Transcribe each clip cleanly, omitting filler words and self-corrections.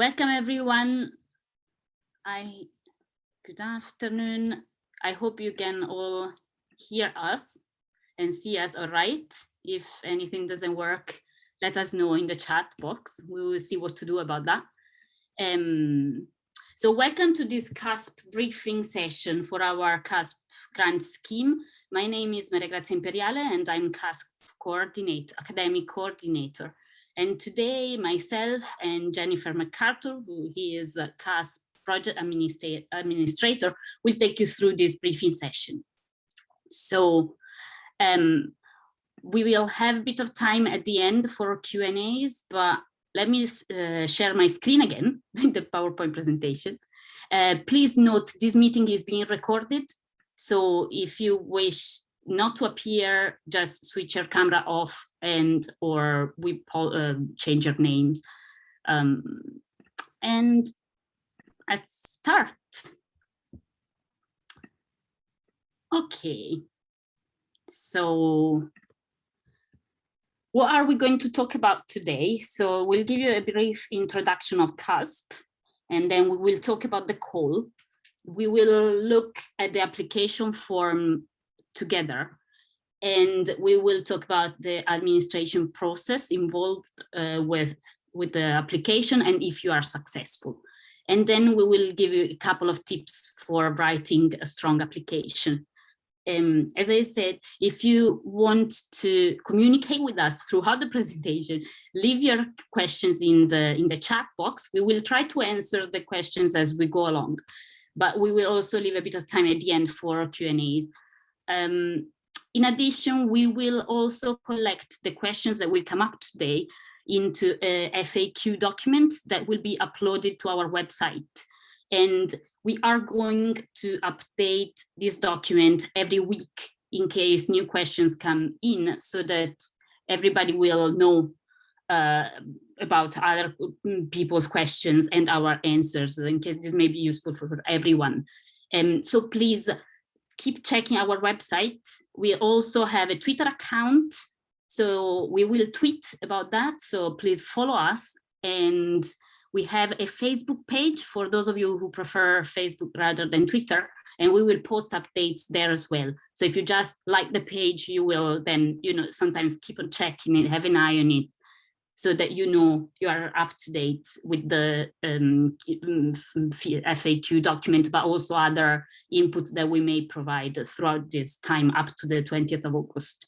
Welcome everyone. Good afternoon. I hope you can all hear us and see us all right. If anything doesn't work, let us know in the chat box. We will see what to do about that. So welcome to this CUSP briefing session for our CUSP grant scheme. My name is Maria Grazia Imperiale and I'm CUSP academic coordinator. And today myself and Jennifer MacArthur, who is a CUSP project administrator, will take you through this briefing session. So we will have a bit of time at the end for Q&As, but let me share my screen again with the PowerPoint presentation. Please note this meeting is being recorded. So if you wish not to appear, just switch your camera off and or we change your names. And let's start. Okay, so what are we going to talk about today? So we'll give you a brief introduction of CUSP, and then we will talk about the call. We will look at the application form together, and we will talk about the administration process involved with the application and if you are successful. And then we will give you a couple of tips for writing a strong application. As I said, if you want to communicate with us throughout the presentation, leave your questions in the chat box. We will try to answer the questions as we go along, but we will also leave a bit of time at the end for Q&As. In addition, we will also collect the questions that will come up today into a FAQ document that will be uploaded to our website. And we are going to update this document every week in case new questions come in, so that everybody will know about other people's questions and our answers, in case this may be useful for everyone. So please keep checking our website. We also have a Twitter account, so we will tweet about that. So please follow us. And we have a Facebook page for those of you who prefer Facebook rather than Twitter, and we will post updates there as well. So if you just like the page, you will then, sometimes keep on checking it, have an eye on it, so that you are up to date with the FAQ document, but also other input that we may provide throughout this time up to the 20th of August.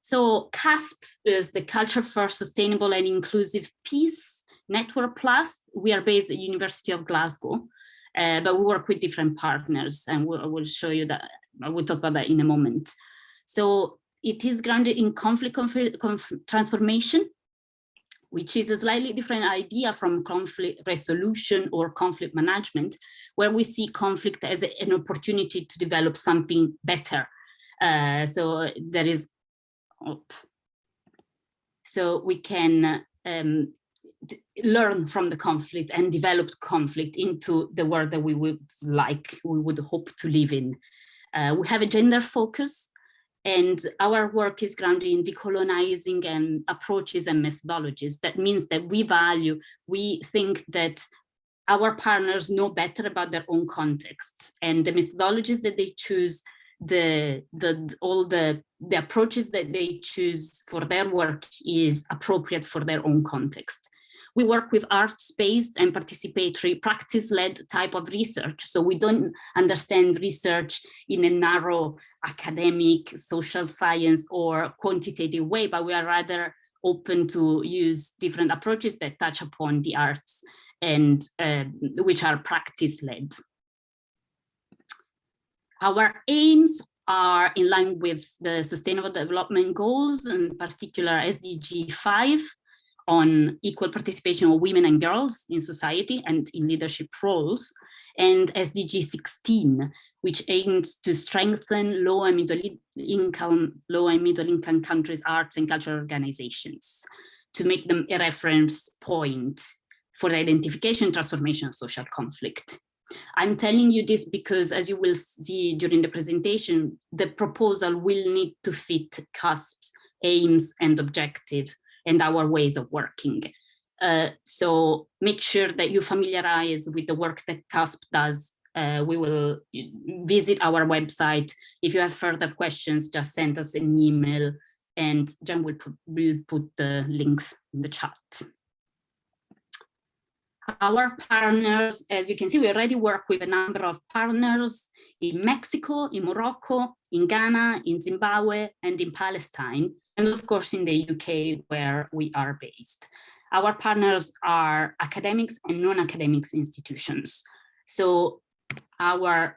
So CUSP is the Culture for Sustainable and Inclusive Peace Network Plus. We are based at the University of Glasgow, but we work with different partners, and I will show you that. I will talk about that in a moment. So it is grounded in conflict transformation, which is a slightly different idea from conflict resolution or conflict management, where we see conflict as an opportunity to develop something better. So there is, so we can learn from the conflict and develop conflict into the world that we would hope to live in. We have a gender focus, and our work is grounded in decolonizing approaches and methodologies. That means that we think that our partners know better about their own contexts, and the methodologies that they choose, all the approaches that they choose for their work is appropriate for their own context. We work with arts-based and participatory practice-led type of research. So we don't understand research in a narrow academic, social science or quantitative way, but we are rather open to use different approaches that touch upon the arts and which are practice-led. Our aims are in line with the Sustainable Development Goals, in particular SDG 5 on equal participation of women and girls in society and in leadership roles, and SDG 16, which aims to strengthen low and middle income countries' arts and cultural organizations to make them a reference point for the identification, transformation, of social conflict. I'm telling you this because, as you will see during the presentation, the proposal will need to fit CUSP's aims and objectives and our ways of working. So make sure that you familiarize with the work that CUSP does. We will visit our website. If you have further questions, just send us an email, and Jen will put the links in the chat. Our partners, as you can see, we already work with a number of partners in Mexico, in Morocco, in Ghana, in Zimbabwe, and in Palestine, and of course in the UK, where we are based. Our partners are academics and non-academics institutions. So our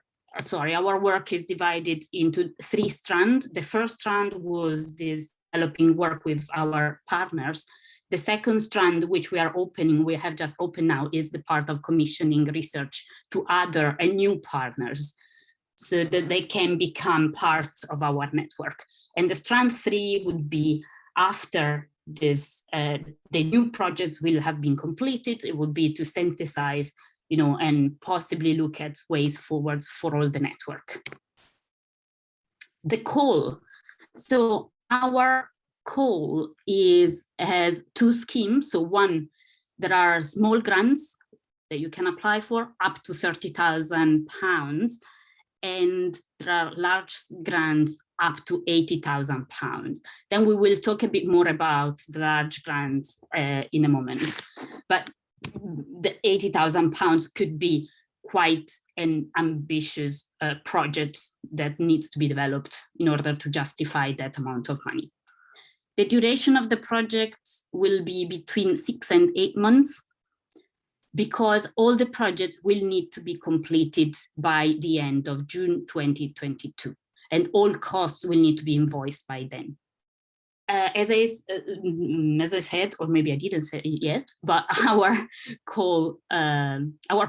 work is divided into 3 strands. The first strand was this developing work with our partners. The second strand, which we have just opened now, is the part of commissioning research to other and new partners so that they can become part of our network. And the strand 3 would be after this, the new projects will have been completed. It would be to synthesize, and possibly look at ways forward for all the network. The call. So our call has 2 schemes. So one, there are small grants that you can apply for up to £30,000, and there are large grants up to £80,000. Then we will talk a bit more about the large grants in a moment. But the £80,000 could be quite an ambitious project that needs to be developed in order to justify that amount of money. The duration of the project will be between 6 and 8 months, because all the projects will need to be completed by the end of June 2022, and all costs will need to be invoiced by then. As I said, or maybe I didn't say it yet, but our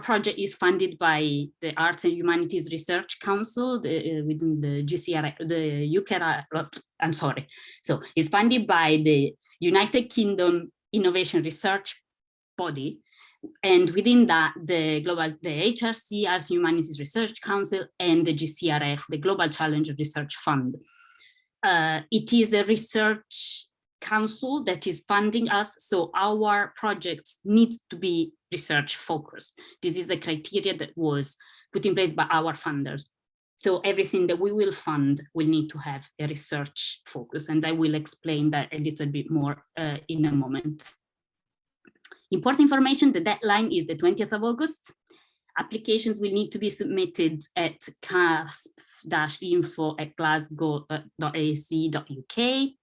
project is funded by the Arts and Humanities Research Council within the GCR, the UK. I'm sorry. So it's funded by the United Kingdom Innovation Research Body, and within that, the HRC, Arts and Humanities Research Council, and the GCRF, the Global Challenge Research Fund. It is a research council that is funding us, so our projects need to be research focused. This is a criteria that was put in place by our funders. So everything that we will fund will need to have a research focus, and I will explain that a little bit more in a moment. Important information, the deadline is the 20th of August. Applications will need to be submitted at casp-info@glasgow.ac.uk.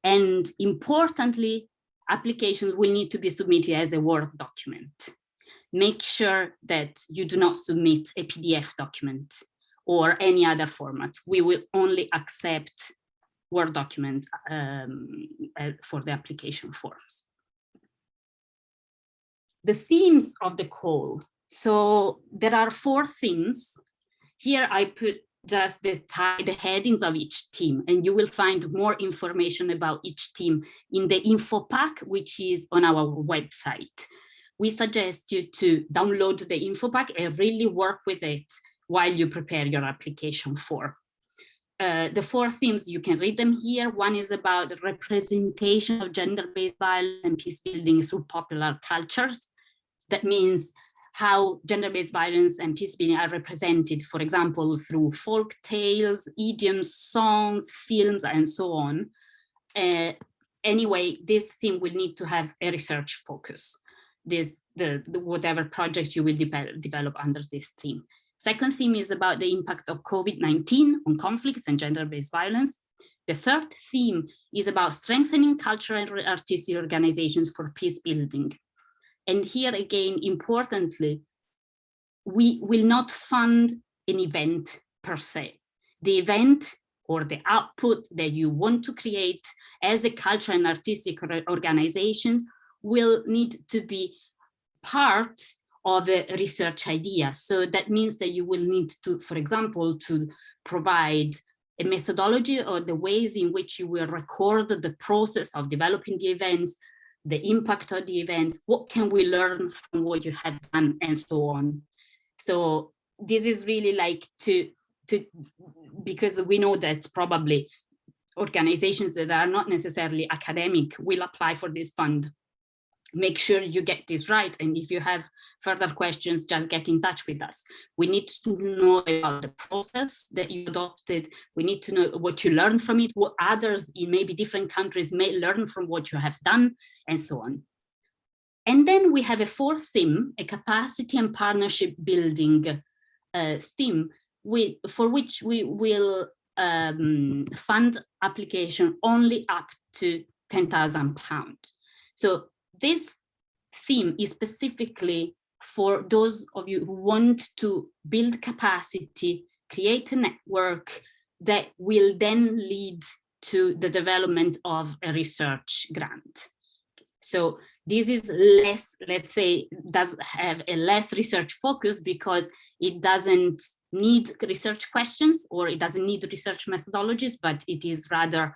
And importantly, applications will need to be submitted as a Word document. Make sure that you do not submit a PDF document or any other format. We will only accept Word document for the application forms. The themes of the call. So there are 4 themes. Here I put just the headings of each theme, and you will find more information about each theme in the info pack, which is on our website. We suggest you to download the info pack and really work with it while you prepare your application form. The 4 themes, you can read them here. One is about the representation of gender-based violence and peace building through popular cultures. That means how gender-based violence and peace building are represented, for example, through folk tales, idioms, songs, films, and so on. Anyway, this theme will need to have a research focus. Whatever project you will develop under this theme. Second theme is about the impact of COVID-19 on conflicts and gender-based violence. The third theme is about strengthening cultural and artistic organizations for peace building. And here again, importantly, we will not fund an event per se. The event or the output that you want to create as a cultural and artistic organization will need to be part of a research idea. So that means that you will need to, for example, to provide a methodology or the ways in which you will record the process of developing the events, the impact of the events, what can we learn from what you have done, and so on. So this is really like because we know that probably organizations that are not necessarily academic will apply for this fund. make sure you get this right. And if you have further questions, just get in touch with us. We need to know about the process that you adopted. We need to know what you learned from it, what others in maybe different countries may learn from what you have done, and so on. And then we have a fourth theme, a capacity and partnership building theme, for which we will fund application only up to £10,000. So this theme is specifically for those of you who want to build capacity, create a network that will then lead to the development of a research grant. So this is less, let's say, does have a less research focus because it doesn't need research questions or it doesn't need research methodologies, but it is rather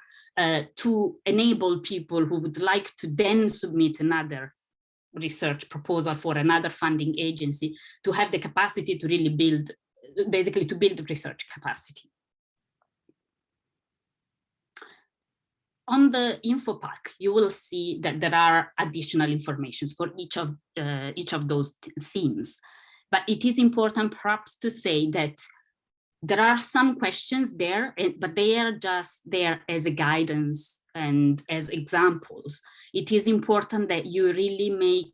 to enable people who would like to then submit another research proposal for another funding agency to have the capacity to really build, basically to build research capacity. On the info pack, you will see that there are additional informations for each of those themes. But it is important perhaps to say that there are some questions there, but they are just there as a guidance and as examples. It is important that you really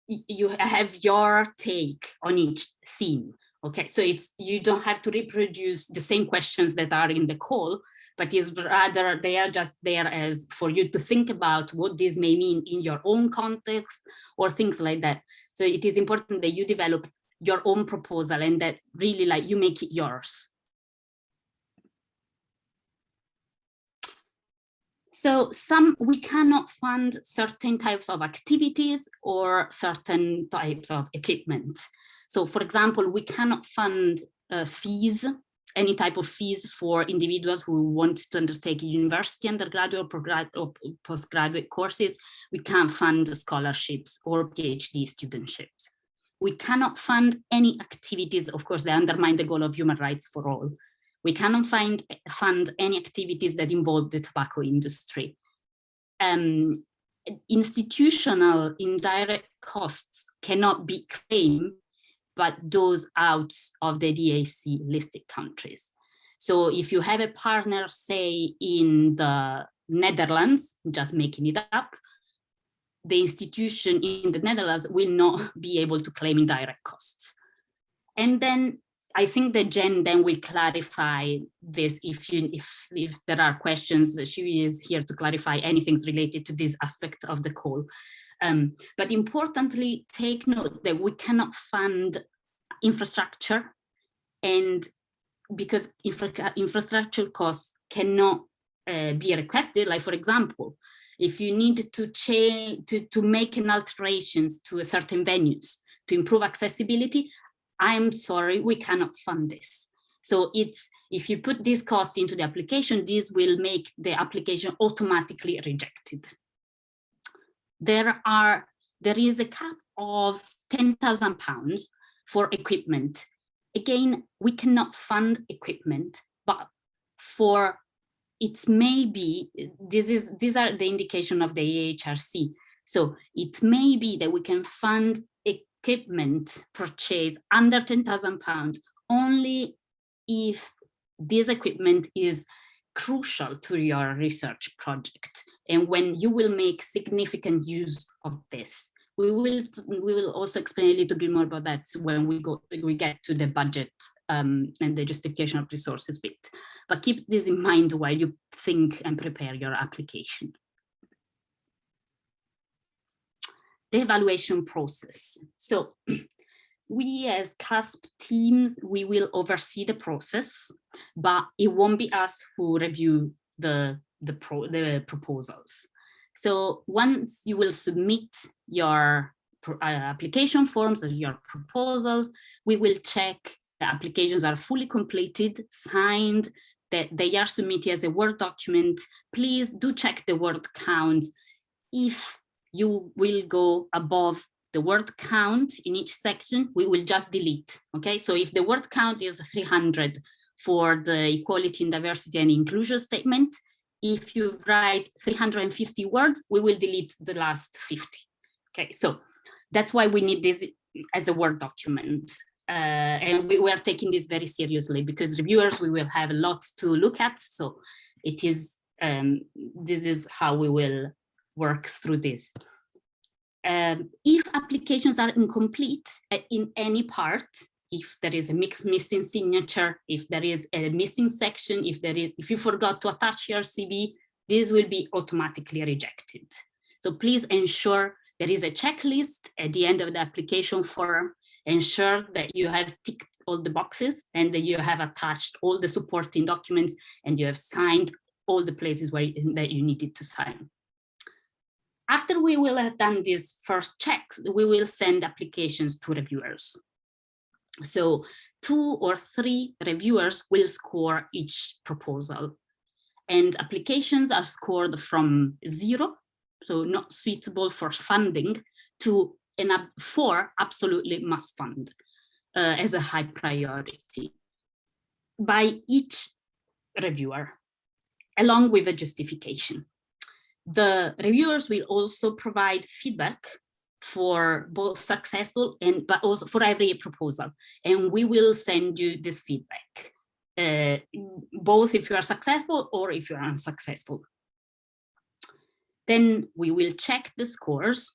you have your take on each theme. Okay, so you don't have to reproduce the same questions that are in the call, but is rather they are just there as for you to think about what this may mean in your own context or things like that. So it is important that you develop your own proposal and that really like you make it yours. So we cannot fund certain types of activities or certain types of equipment. So for example, we cannot fund fees, any type of fees for individuals who want to undertake university undergraduate or postgraduate courses. We can't fund scholarships or PhD studentships. We cannot fund any activities, of course, that undermine the goal of human rights for all. We cannot fund any activities that involve the tobacco industry. Institutional indirect costs cannot be claimed, but those out of the DAC listed countries. So if you have a partner, say in the Netherlands, just making it up, the institution in the Netherlands will not be able to claim indirect costs. And then I think that Jen then will clarify this if there are questions. She is here to clarify anything related to this aspect of the call. But importantly, take note that we cannot fund infrastructure, and because infrastructure costs cannot be requested, like for example, if you need to make an alterations to a certain venues to improve accessibility, I'm sorry, we cannot fund this. So if you put this cost into the application, this will make the application automatically rejected. There is a cap of £10,000 for equipment. Again, we cannot fund equipment, but for it may be, these are the indication of the EHRC. So it may be that we can fund equipment purchase under £10,000 only if this equipment is crucial to your research project and when you will make significant use of this. We will also explain a little bit more about that when we get to the budget and the justification of resources bit. But keep this in mind while you think and prepare your application. The evaluation process. So we as CUSP teams, we will oversee the process, but it won't be us who review the proposals. So once you will submit your application forms or your proposals, we will check the applications are fully completed, signed, that they are submitted as a Word document. Please do check the word count. If you will go above the word count in each section, we will just delete, okay? So if the word count is 300 for the equality and diversity and inclusion statement, if you write 350 words, we will delete the last 50. Okay, so that's why we need this as a Word document. And we are taking this very seriously because reviewers, we will have a lot to look at. So it is, this is how we will work through this. If applications are incomplete in any part, if there is a missing signature, if there is a missing section, if you forgot to attach your CV, this will be automatically rejected. So please ensure there is a checklist at the end of the application form. Ensure that you have ticked all the boxes and that you have attached all the supporting documents and you have signed all the places where that you needed to sign. After we will have done this first check, we will send applications to reviewers. So 2 or 3 reviewers will score each proposal. And applications are scored from 0, so not suitable for funding, to 4, absolutely must fund, as a high priority by each reviewer, along with a justification. The reviewers will also provide feedback for both successful but also for every proposal, and we will send you this feedback, both if you are successful or if you are unsuccessful. Then we will check the scores,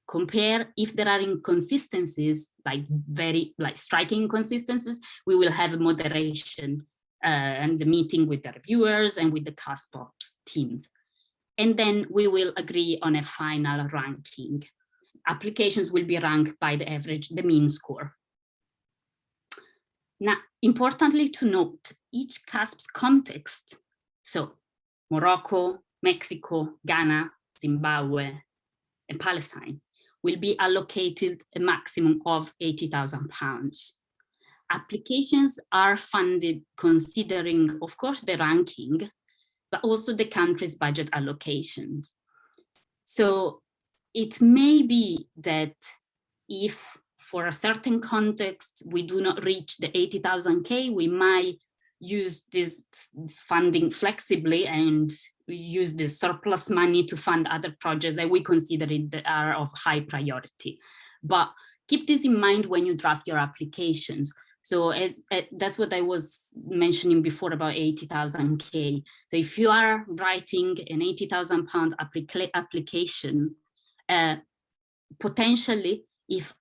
compare if there are inconsistencies, like striking inconsistencies. We will have a moderation and the meeting with the reviewers and with the CUSP ops teams. And then we will agree on a final ranking. Applications will be ranked by the average, the mean score. Now, importantly to note, each CUSP's context, so Morocco, Mexico, Ghana, Zimbabwe, and Palestine, will be allocated a maximum of £80,000. Applications are funded considering, of course, the ranking, but also the country's budget allocations. So it may be that if for a certain context we do not reach the 80,000K, we might use this funding flexibly and use the surplus money to fund other projects that we consider that are of high priority. But keep this in mind when you draft your applications. So that's what I was mentioning before about 80,000K. So if you are writing an £80,000 application, potentially, if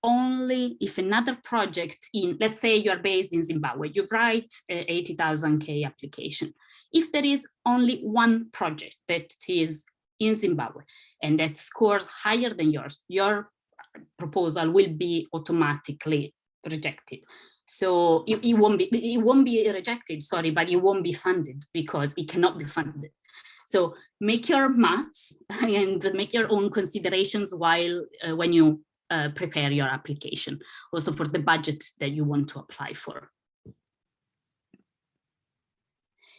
another project let's say you're based in Zimbabwe, you write an 80,000K application. If there is only one project that is in Zimbabwe and that scores higher than yours, your proposal will be automatically rejected. So it won't be rejected, sorry, but it won't be funded because it cannot be funded. So make your maths and make your own considerations when you prepare your application, also for the budget that you want to apply for.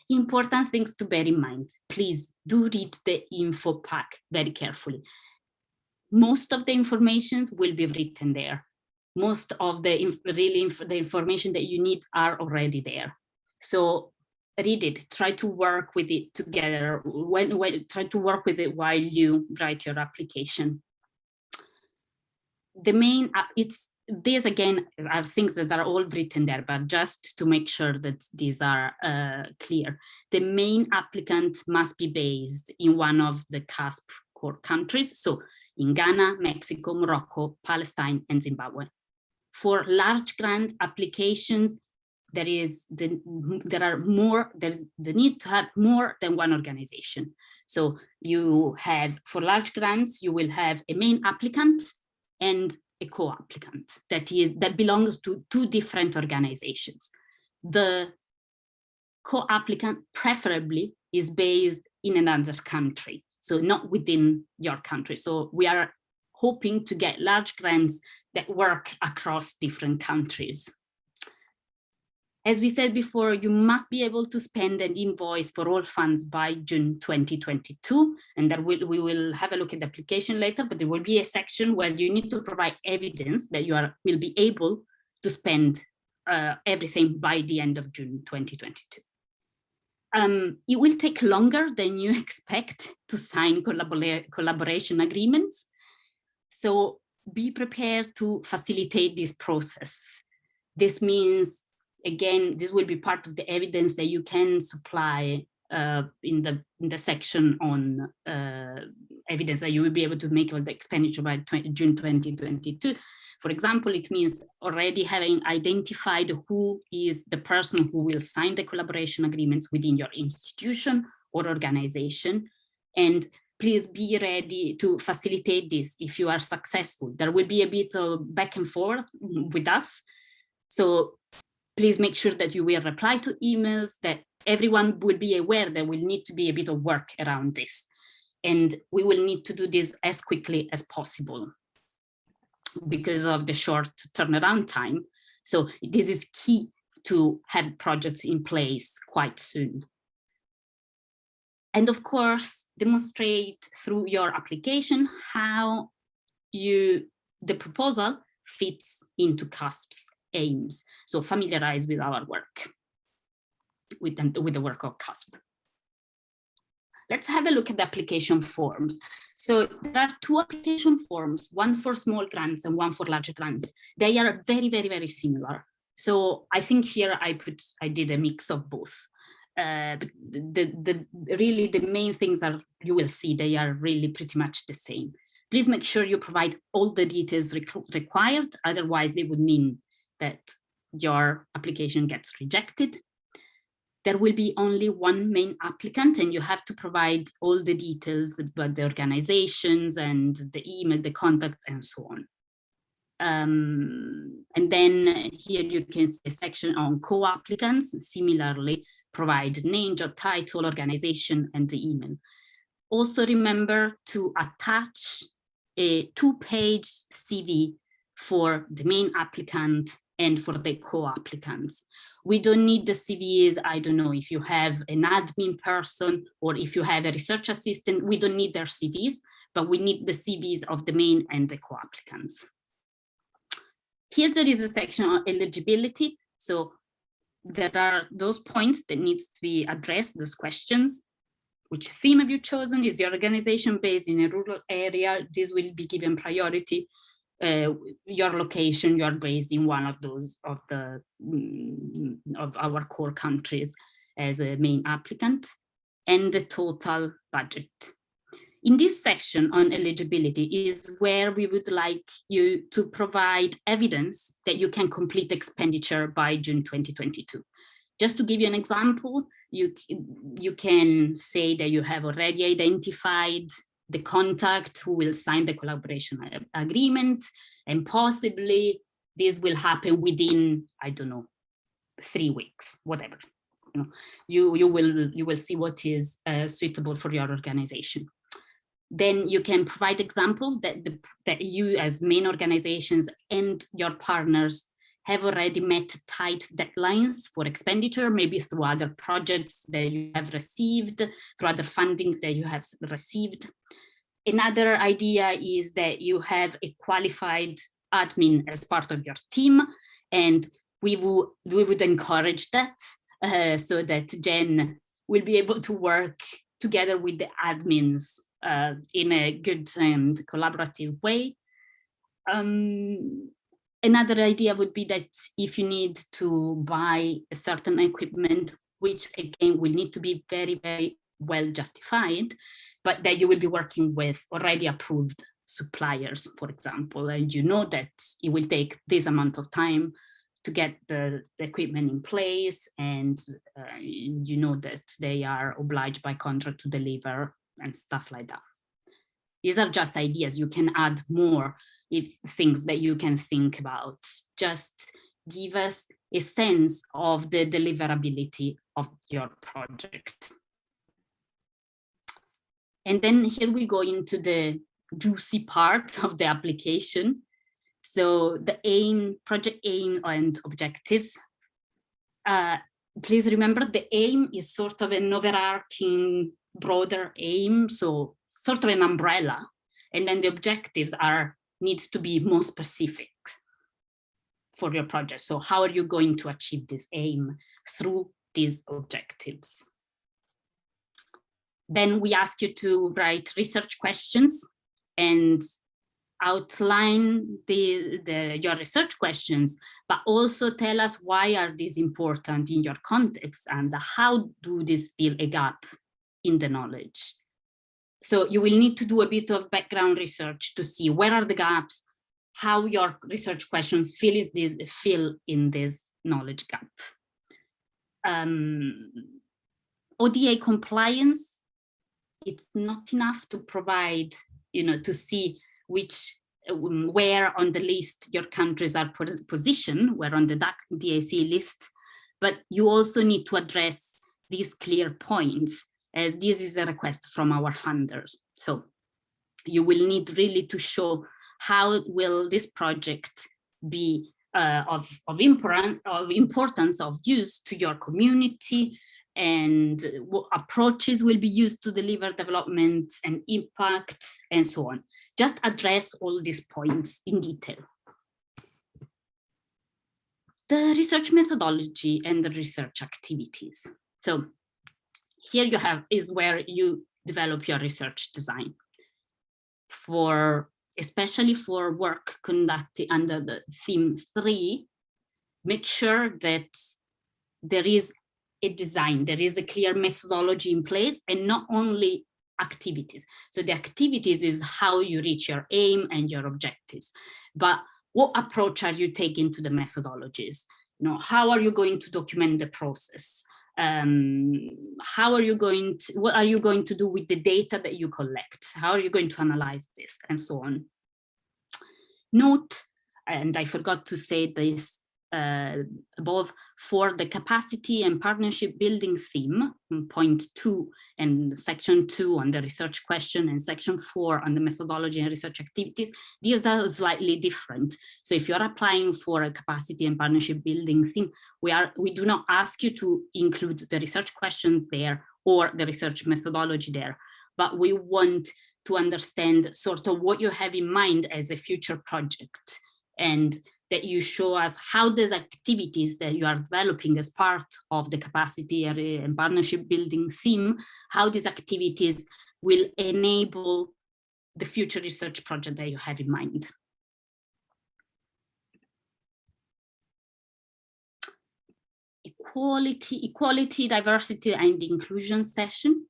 Important things to bear in mind. Please do read the info pack very carefully. Most of the information will be written there. Most of the information that you need are already there. So read it, try to work with it together, try to work with it while you write your application. The main, these again are things that are all written there, but just to make sure that these are clear. The main applicant must be based in one of the CUSP core countries. So in Ghana, Mexico, Morocco, Palestine, and Zimbabwe. For large grant applications, there's the need to have more than one organization. So you have, for large grants, you will have a main applicant and a co-applicant that belongs to 2 different organizations. The co-applicant preferably is based in another country, so not within your country. So we are hoping to get large grants that work across different countries. As we said before, you must be able to spend and invoice for all funds by June 2022. And that we will have a look at the application later, but there will be a section where you need to provide evidence that you will be able to spend everything by the end of June 2022. It will take longer than you expect to sign collaboration agreements. So be prepared to facilitate this process. This means, again, this will be part of the evidence that you can supply in the section on evidence that you will be able to make all the expenditure by June 2022. For example, it means already having identified who is the person who will sign the collaboration agreements within your institution or organization. And please be ready to facilitate this if you are successful. There will be a bit of back and forth with us. So please make sure that you will reply to emails, that everyone will be aware that will need to be a bit of work around this. And we will need to do this as quickly as possible because of the short turnaround time. So this is key to have projects in place quite soon. And of course, demonstrate through your application how the proposal fits into CUSP's aims. So familiarize with our work, with the work of CUSP. Let's have a look at the application forms. So there are two application forms, one for small grants and one for larger grants. They are very, very, very similar. So I think here I did a mix of both. But really the main things are, you will see, they are really pretty much the same. Please make sure you provide all the details required, otherwise they would mean that your application gets rejected. There will be only one main applicant, and you have to provide all the details about the organizations and the email, the contact, and so on. And then here you can see a section on co-applicants. Similarly, provide name, job title, organization, and the email. Also remember to attach a 2-page CV for the main applicant and for the co-applicants. We don't need the CVs, I don't know, if you have an admin person or if you have a research assistant, we don't need their CVs, but we need the CVs of the main and the co-applicants. Here there is a section on eligibility. So there are those points that needs to be addressed, those questions. Which theme have you chosen? Is your organization based in a rural area? This will be given priority. Your location, you're based in one of those of our core countries as a main applicant, and the total budget. In this section on eligibility is where we would like you to provide evidence that you can complete expenditure by June 2022. Just to give you an example, you can say that you have already identified the contact who will sign the collaboration agreement, and possibly this will happen within, I don't know, 3 weeks, whatever. You will see what is suitable for your organization. Then you can provide examples that you as main organizations and your partners have already met tight deadlines for expenditure, maybe through other projects that you have received, through other funding that you have received. Another idea is that you have a qualified admin as part of your team, and we would encourage that so that Jen will be able to work together with the admins in a good and collaborative way. Another idea would be that if you need to buy a certain equipment, which again will need to be very, very well justified, but that you will be working with already approved suppliers, for example, and you know that it will take this amount of time to get the equipment in place, and you know that they are obliged by contract to deliver and stuff like that. These are just ideas. You can add more if things that you can think about. Just give us a sense of the deliverability of your project. And then here we go into the juicy part of the application. So the aim, project aim and objectives. Please remember the aim is sort of an overarching broader aim, so sort of an umbrella. And then the objectives need to be more specific for your project. So how are you going to achieve this aim through these objectives? Then we ask you to write research questions and outline your research questions, but also tell us why are these important in your context and how do these fill a gap in the knowledge. So you will need to do a bit of background research to see where are the gaps, how your research questions fill in this knowledge gap. ODA compliance, it's not enough to provide, to see where on the list your countries are positioned, where on the DAC list, but you also need to address these clear points, as this is a request from our funders. So you will need really to show how will this project be of importance, of use to your community, and what approaches will be used to deliver development and impact, and so on. Just address all these points in detail. The research methodology and the research activities. So here you have is where you develop your research design. Especially for work conducted under the theme 3, make sure that there is a design, there is a clear methodology in place, and not only activities. So the activities is how you reach your aim and your objectives, but what approach are you taking to the methodologies? How are you going to document the process? What are you going to do with the data that you collect? How are you going to analyze this, and so on? Note, and I forgot to say this above, for the capacity and partnership building theme, point 2 and section 2 on the research question, and section 4 on the methodology and research activities, these are slightly different. So if you're applying for a capacity and partnership building theme, we do not ask you to include the research questions there or the research methodology there, but we want to understand sort of what you have in mind as a future project, and that you show us how these activities that you are developing as part of the capacity and partnership building theme, how these activities will enable the future research project that you have in mind. Equality, diversity, and inclusion section.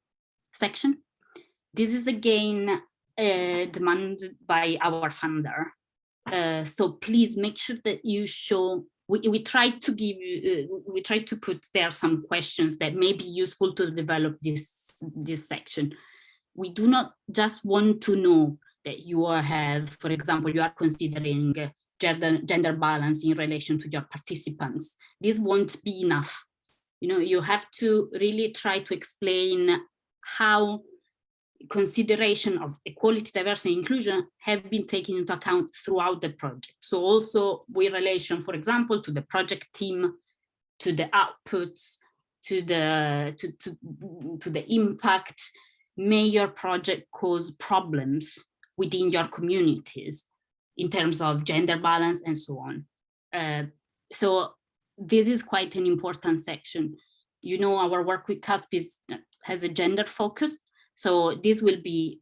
This is again demanded by our funder. So please make sure that you show, we try to put there some questions that may be useful to develop this section. We do not just want to know that you have, for example, you are considering gender balance in relation to your participants. This won't be enough. You have to really try to explain how consideration of equality, diversity, and inclusion have been taken into account throughout the project. So also with relation, for example, to the project team, to the outputs, to the impact, may your project cause problems within your communities in terms of gender balance and so on. So this is quite an important section. Our work with CUSP has a gender focus, so this will be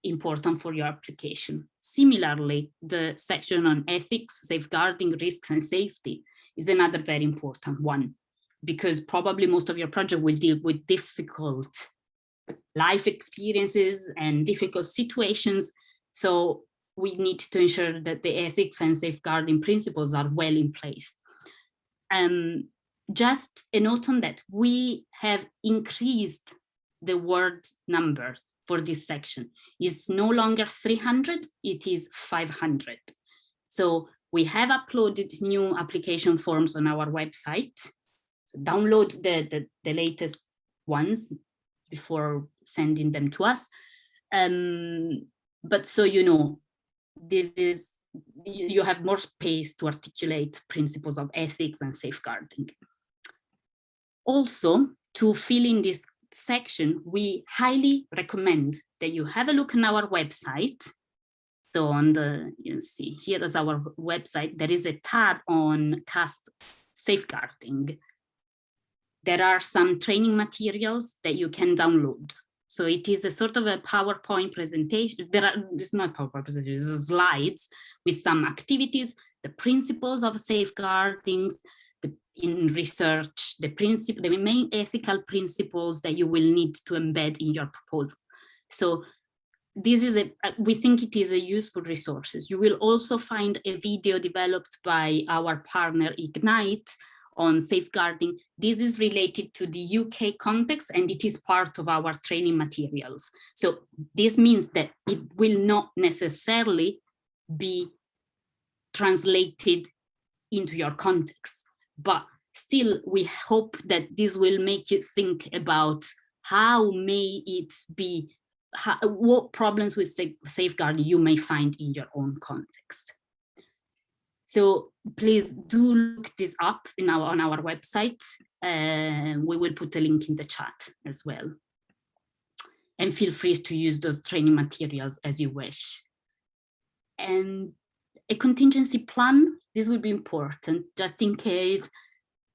important for your application. Similarly, the section on ethics, safeguarding risks and safety is another very important one, because probably most of your project will deal with difficult life experiences and difficult situations. So we need to ensure that the ethics and safeguarding principles are well in place. Just a note on that, we have increased the word number for this section. It's no longer 300, it is 500. So we have uploaded new application forms on our website. So download the latest ones before sending them to us. But so you have more space to articulate principles of ethics and safeguarding. Also, to fill in this section, we highly recommend that you have a look on our website. So you see, here is our website. There is a tab on CUSP safeguarding. There are some training materials that you can download. So it is a sort of a PowerPoint presentation. It's not PowerPoint presentation, it's slides with some activities, the principles of safeguarding in research, the main ethical principles that you will need to embed in your proposal. So this is we think it is a useful resources. You will also find a video developed by our partner Ignite on safeguarding. This is related to the UK context and it is part of our training materials. So this means that it will not necessarily be translated into your context, but still we hope that this will make you think about how may it be, what problems with safeguarding you may find in your own context. So please do look this up on our website. We will put a link in the chat as well. And feel free to use those training materials as you wish. And a contingency plan, this will be important just in case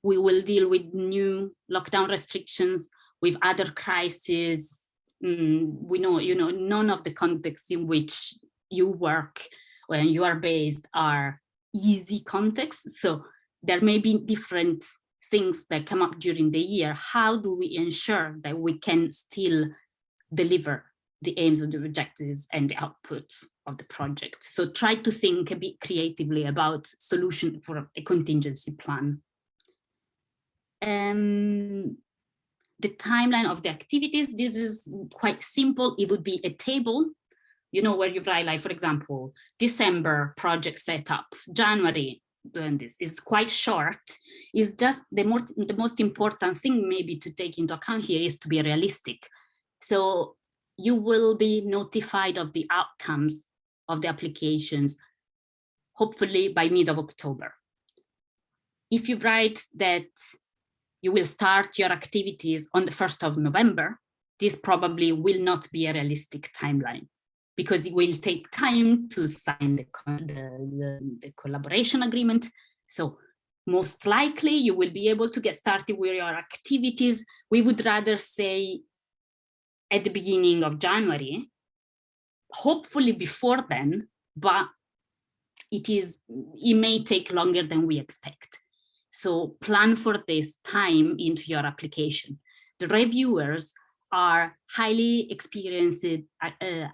we will deal with new lockdown restrictions, with other crises. We know, none of the contexts in which you work when you are based are easy contexts. So there may be different things that come up during the year. How do we ensure that we can still deliver the aims of the objectives and the outputs of the project? So try to think a bit creatively about solution for a contingency plan. The timeline of the activities, this is quite simple. It would be a table, where you write, like, for example, December project setup, January doing this. Is quite short. It's just the most important thing maybe to take into account here is to be realistic. So you will be notified of the outcomes of the applications, hopefully by mid of October. If you write that you will start your activities on the 1st of November, this probably will not be a realistic timeline because it will take time to sign the collaboration agreement. So most likely you will be able to get started with your activities. We would rather say at the beginning of January, hopefully before then, but it may take longer than we expect. So plan for this time into your application. The reviewers are highly experienced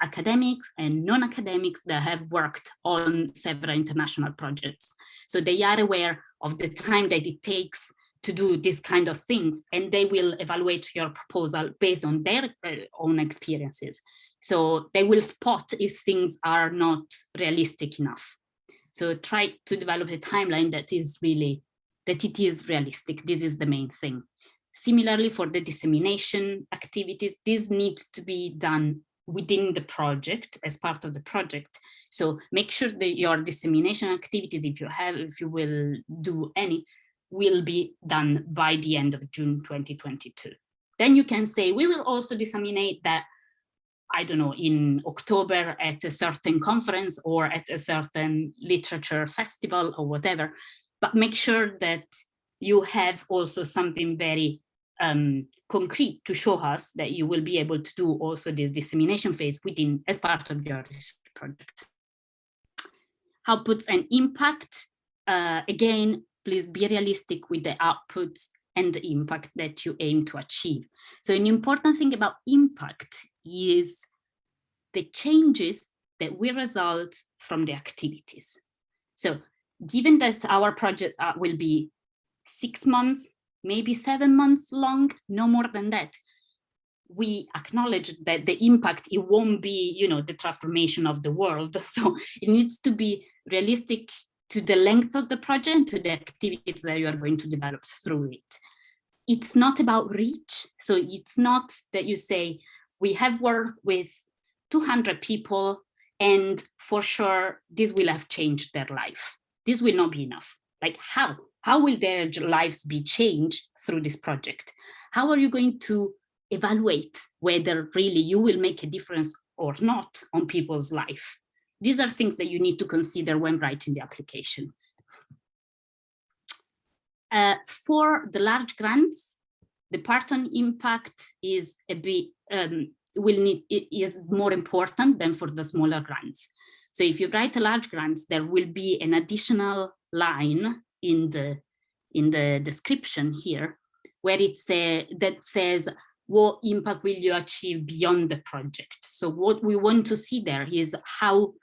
academics and non-academics that have worked on several international projects. So they are aware of the time that it takes to do this kind of things, and they will evaluate your proposal based on their own experiences. So they will spot if things are not realistic enough. So try to develop a timeline that it is realistic. This is the main thing. Similarly, for the dissemination activities, this needs to be done within the project, as part of the project. So make sure that your dissemination activities, if you will do any, will be done by the end of June 2022. Then you can say, we will also disseminate that, I don't know, in October at a certain conference or at a certain literature festival or whatever. But make sure that you have also something very concrete to show us that you will be able to do also this dissemination phase as part of your research project. Outputs and impact. Again, please be realistic with the outputs and the impact that you aim to achieve. So an important thing about impact is the changes that will result from the activities. So given that our projects will be 6 months, maybe 7 months long, no more than that, we acknowledge that the impact, it won't be, the transformation of the world. So it needs to be realistic to the length of the project, to the activities that you are going to develop through it. It's not about reach. So it's not that you say, we have worked with 200 people and for sure this will have changed their life. This will not be enough. Like how will their lives be changed through this project? How are you going to evaluate whether really you will make a difference or not on people's life? These are things that you need to consider when writing the application. For the large grants, the part on impact is a bit, it is more important than for the smaller grants. So if you write a large grant, there will be an additional line in the description here, where that says what impact will you achieve beyond the project. So what we want to see there is how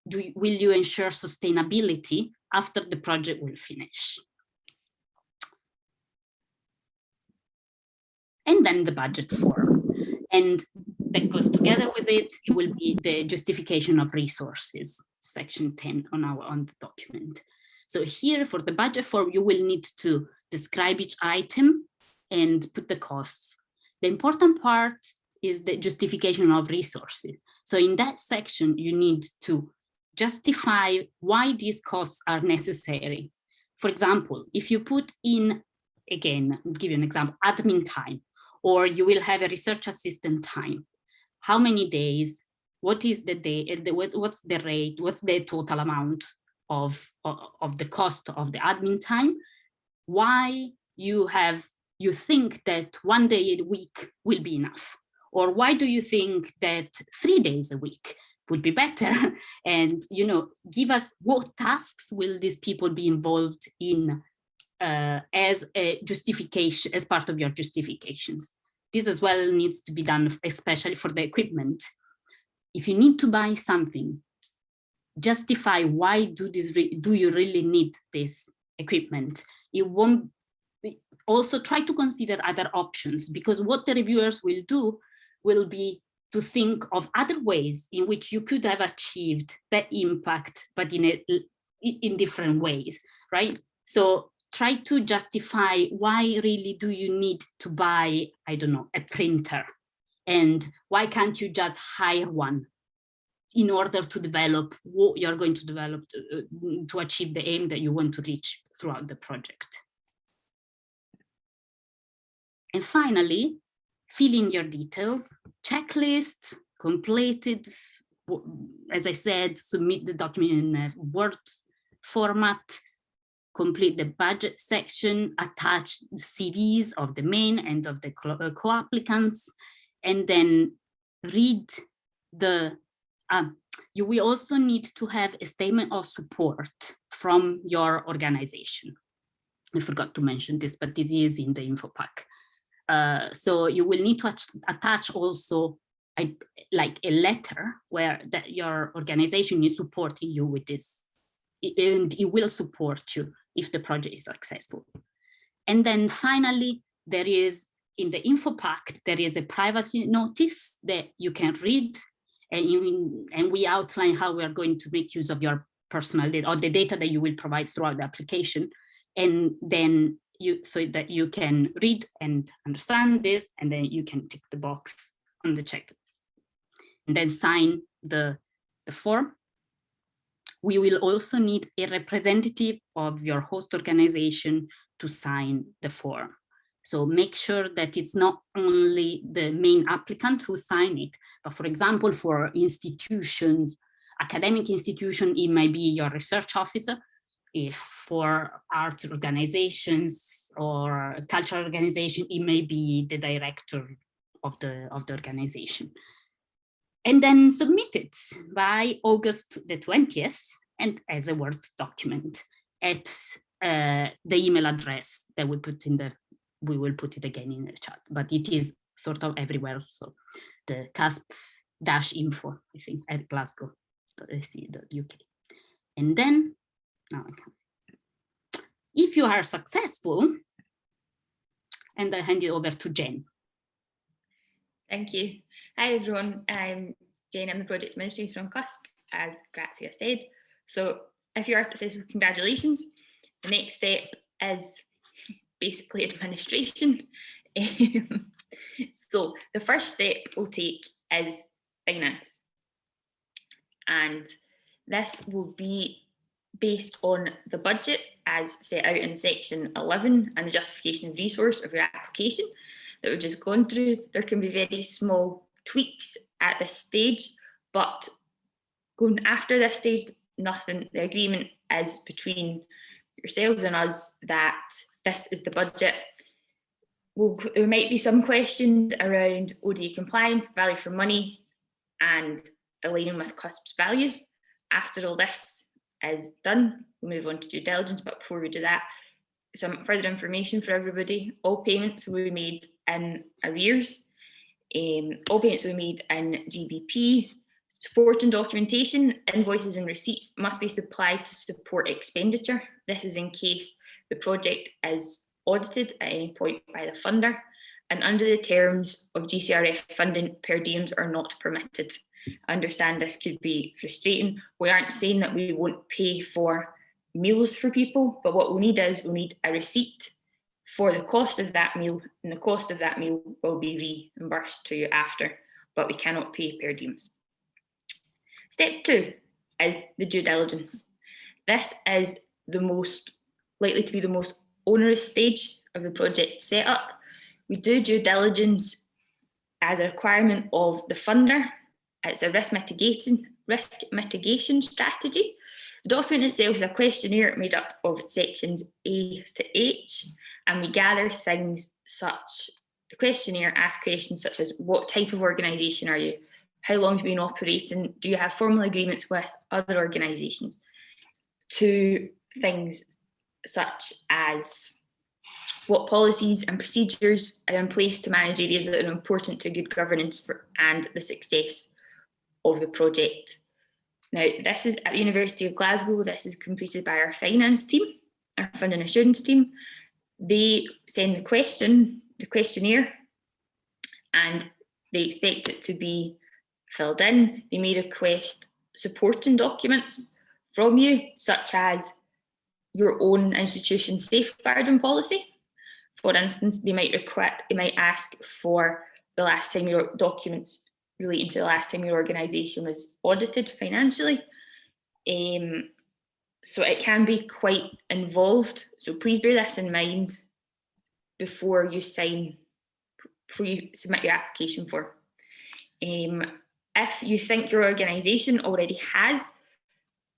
will you ensure sustainability after the project will finish. And then the budget form. And that goes together with it, it will be the justification of resources, section 10 on the document. So here for the budget form, you will need to describe each item and put the costs. The important part is the justification of resources. So in that section, you need to justify why these costs are necessary. For example, if you put in, again, I'll give you an example, admin time, or you will have a research assistant time. How many days? What is the day? What's the rate? What's the total amount of the cost of the admin time? Why you think that 1 day a week will be enough? Or why do you think that 3 days a week would be better? And give us what tasks will these people be involved in as a justification, as part of your justifications. This as well needs to be done, especially for the equipment. If you need to buy something, justify why do you really need this equipment. It won't also try to consider other options, because what the reviewers will do will be to think of other ways in which you could have achieved that impact, but in different ways, right? So try to justify why really do you need to buy, I don't know, a printer, and why can't you just hire one in order to develop what you're going to develop to achieve the aim that you want to reach throughout the project. And finally, fill in your details, checklists, completed, as I said, submit the document in a Word format, complete the budget section, attach the CVs of the main and of the co-applicants, and then read you will also need to have a statement of support from your organization. I forgot to mention this, but it is in the info pack. So you will need to attach also like a letter where that your organization is supporting you with this, and it will support you if the project is successful. And then finally, there is in the info pack, there is a privacy notice that you can read, and we outline how we are going to make use of your personal data or the data that you will provide throughout the application. And then so that you can read and understand this, and then you can tick the box on the checklist and then sign the form. We will also need a representative of your host organization to sign the form. So make sure that it's not only the main applicant who sign it, but for example, for institutions, academic institution, it might be your research officer. If for arts organizations or cultural organization, it may be the director of the organization. And then submit it by August the 20th and as a Word document at the email address that we put in we will put it again in the chat, but it is sort of everywhere. So the CUSP-info, I think, at glasgow.ac.uk. And then, now I can. If you are successful, and I hand it over to Jen. Thank you. Hi everyone, I'm Jane, I'm the project administrator on CUSP, as Grazia said. So if you are successful, congratulations. The next step is basically administration. So the first step we'll take is finance. And this will be based on the budget as set out in section 11 and the justification of resource of your application that we've just gone through. There can be very small tweaks at this stage, but going after this stage, the agreement is between yourselves and us that this is the budget. there might be some questions around ODA compliance, value for money, and aligning with CUSP's values. After all this is done, we'll move on to due diligence, but before we do that, some further information for everybody. All payments will be made in arrears. All payments will be made in GBP. Support and documentation, invoices and receipts must be supplied to support expenditure. This is in case the project is audited at any point by the funder, and under the terms of GCRF funding, per diems are not permitted. I understand this could be frustrating. We aren't saying that we won't pay for meals for people, but what we need is we need a receipt for the cost of that meal, and the cost of that meal will be reimbursed to you after, but we cannot pay per diems. Step 2 is the due diligence. This is the most likely to be the most onerous stage of the project setup. We do due diligence as a requirement of the funder. It's a risk mitigation strategy. The document itself is a questionnaire made up of sections A to H, and we gather things such, the questionnaire asks questions such as, what type of organisation are you? How long have you been operating? Do you have formal agreements with other organisations? To things such as, what policies and procedures are in place to manage areas that are important to good governance and the success of the project. Now, this is at the University of Glasgow. This is completed by our finance team, our funding assurance team. They send the questionnaire, and they expect it to be filled in. They may request supporting documents from you, such as your own institution's safeguarding policy. For instance, they might ask for the last time your documents relating to the last time your organisation was audited financially. So it can be quite involved. So please bear this in mind before you submit your application form. If you think your organisation already has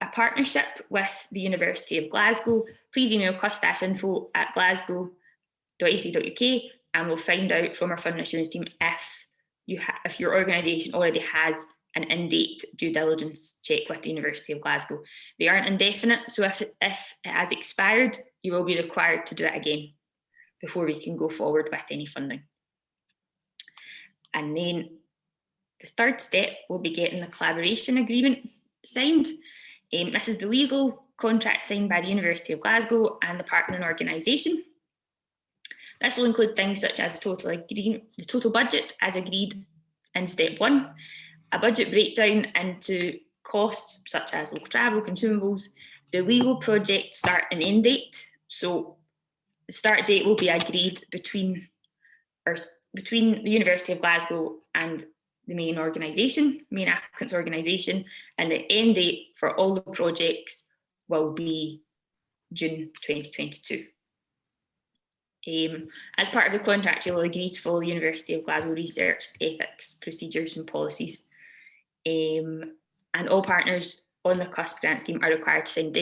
a partnership with the University of Glasgow, please email cus-info@glasgow.ac.uk, and we'll find out from our funding assurance team if your organisation already has an in-date due diligence check with the University of Glasgow. They aren't indefinite, so if it has expired, you will be required to do it again before we can go forward with any funding. And then the third step will be getting the collaboration agreement signed. This is the legal contract signed by the University of Glasgow and the partnering organisation. This will include things such as the total budget as agreed in step 1, a budget breakdown into costs such as local travel, consumables, the legal project start and end date. So the start date will be agreed between the University of Glasgow and the main applicant's organisation, and the end date for all the projects will be June 2022. As part of the contract, you will agree to follow the University of Glasgow research, ethics, procedures and policies. And all partners on the CUSP grant scheme are required to sign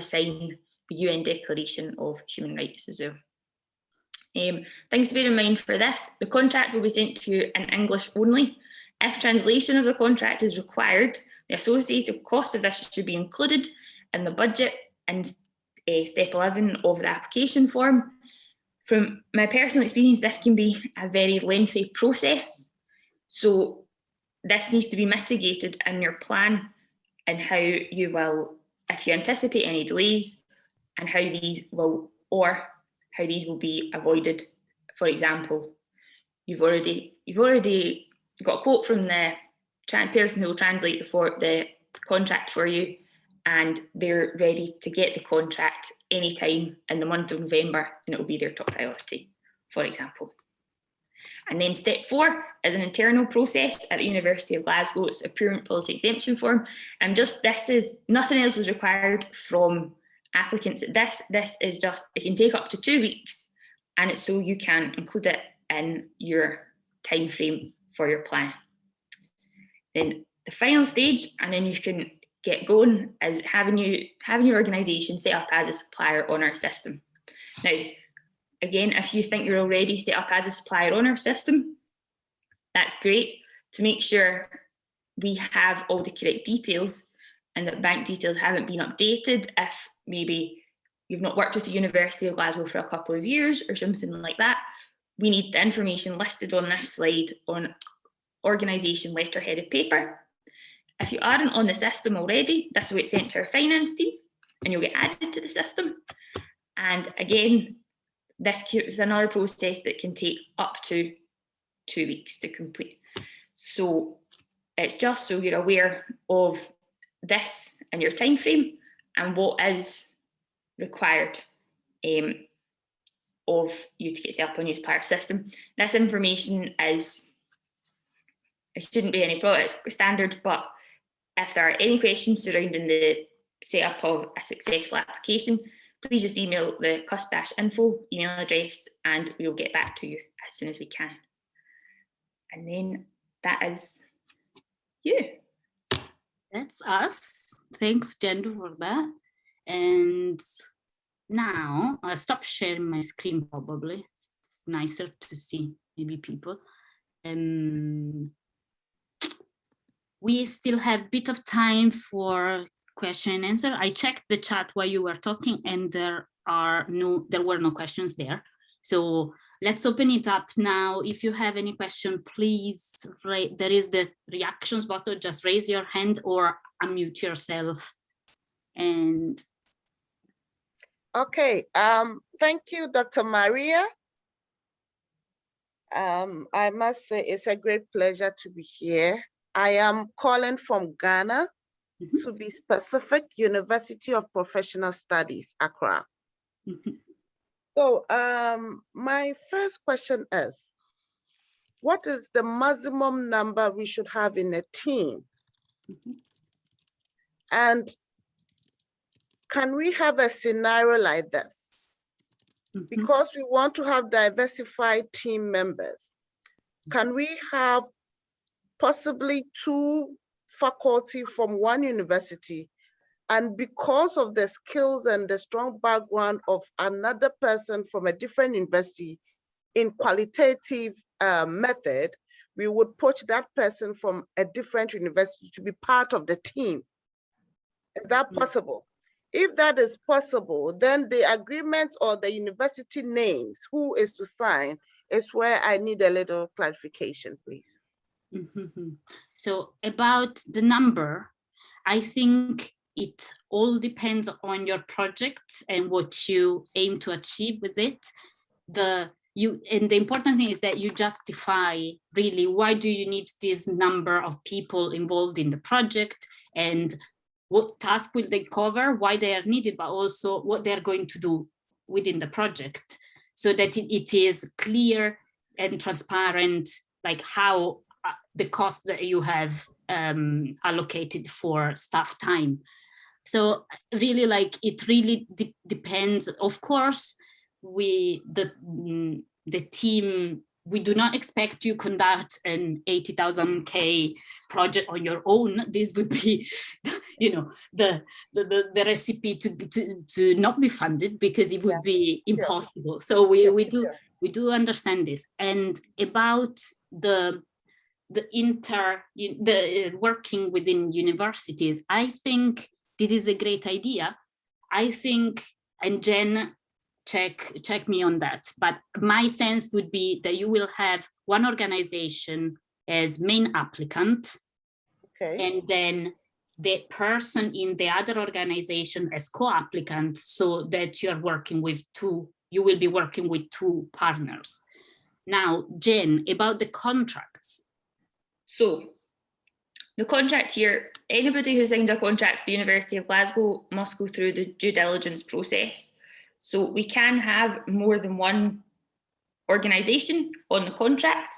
sign the UN Declaration of Human Rights as well. Things to bear in mind for this: the contract will be sent to you in English only. If translation of the contract is required, the associated cost of this should be included in the budget in step 11 of the application form. From my personal experience, this can be a very lengthy process. So this needs to be mitigated in your plan and how you will, if you anticipate any delays, and how these will be avoided. For example, you've already got a quote from the person who will translate the contract for you, and they're ready to get the contract anytime in the month of November, and it will be their top priority, for example. And then step 4 is an internal process at the University of Glasgow. It's a procurement policy exemption form, and nothing else is required from applicants. This is just, it can take up to 2 weeks, and it's so you can include it in your time frame for your plan. Then the final stage, and then you can get going, is having your organisation set up as a supplier on our system. Now, again, if you think you're already set up as a supplier on our system, that's great. To make sure we have all the correct details and that bank details haven't been updated, if maybe you've not worked with the University of Glasgow for a couple of years or something like that, we need the information listed on this slide on organisation letterheaded paper. If you aren't on the system already, this will get sent to our finance team and you'll get added to the system. And again, this is another process that can take up to 2 weeks to complete. So it's just so you're aware of this and your time frame and what is required of you to get set up on your supplier system. This information is, it shouldn't be any problem, it's standard, but if there are any questions surrounding the setup of a successful application, please just email the CUSP-info email address and we'll get back to you as soon as we can. And then that is you. That's us. Thanks, Jen, for that. And now I'll stop sharing my screen probably. It's nicer to see maybe people. We still have a bit of time for question and answer. I checked the chat while you were talking and there were no questions there. So let's open it up now. If you have any question, please, there is the reactions button, just raise your hand or unmute yourself. And okay, thank you, Dr. Maria. I must say it's a great pleasure to be here. I am calling from Ghana, to be specific, University of Professional Studies, Accra. So my first question is, what is the maximum number we should have in a team? And can we have a scenario like this? Because we want to have diversified team members. Can we have possibly 2 faculty from one university, and because of the skills and the strong background of another person from a different university in qualitative method, we would poach that person from a different university to be part of the team? Is that possible? If that is possible, then the agreement or the university names, who is to sign, is where I need a little clarification, please. So about the number, I think it all depends on your project and what you aim to achieve with it. And the important thing is that you justify really why do you need this number of people involved in the project and what task will they cover, why they are needed, but also what they're going to do within the project, so that it is clear and transparent, like how the cost that you have allocated for staff time. So really, like, it really depends. Of course, the team, we do not expect you conduct an 80,000 K project on your own. This would be, you know, the recipe to not be funded, because it would be impossible. So we do understand this. And about the working within universities, I think this is a great idea. I think, and Jen, check me on that, but my sense would be that you will have one organization as main applicant, and then the person in the other organization as co-applicant, so that you will be working with 2 partners. Now, Jen, about the contracts. So the contract here, anybody who signs a contract with the University of Glasgow must go through the due diligence process. So we can have more than one organisation on the contract,